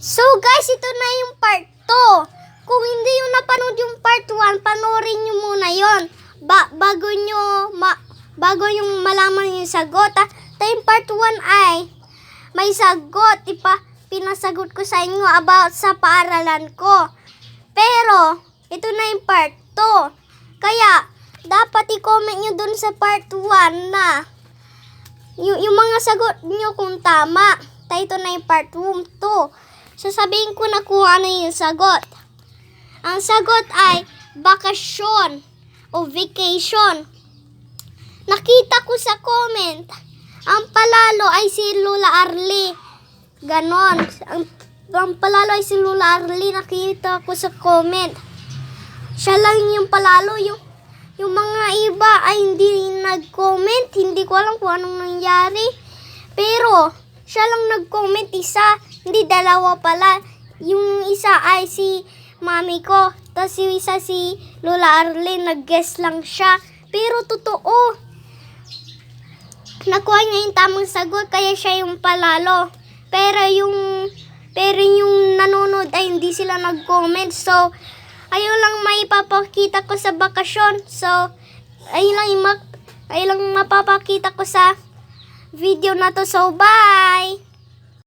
So guys, ito na yung part 2. Kung hindi yung napanood yung part 1, panoorin nyo muna yon. Bago yung malaman yung sagot. Yung part 1 ay may sagot. Pinasagot ko sa inyo about sa paaralan ko. Pero, ito na yung part 2. Kaya, dapat i-comment nyo dun sa part 1 na yung mga sagot nyo kung tama. Ito na yung part 2. Sasabihin ko na kung ano yung sagot. Ang sagot ay bakasyon o vacation. Nakita ko sa comment, ang palalo ay si Lola Arlie. Ganon. Ang palalo ay si Lola Arlie. Nakita ko sa comment. Siya lang yung palalo. Yung mga iba ay hindi nag-comment. Hindi ko alam kung anong nangyari. Pero, siya lang nag-comment isa. Hindi, dalawa pala. Yung isa ay si mami ko. Tapos yung isa si Lola Arlie. Nag-guess lang siya. Pero totoo. Nakuha niya yung tamang sagot. Kaya siya yung palalo. Pero yung nanonood ay hindi sila nag-comment. So, ayun lang maipapakita ko sa bakasyon. So, ayun lang mapapakita ko sa video na to. So, bye!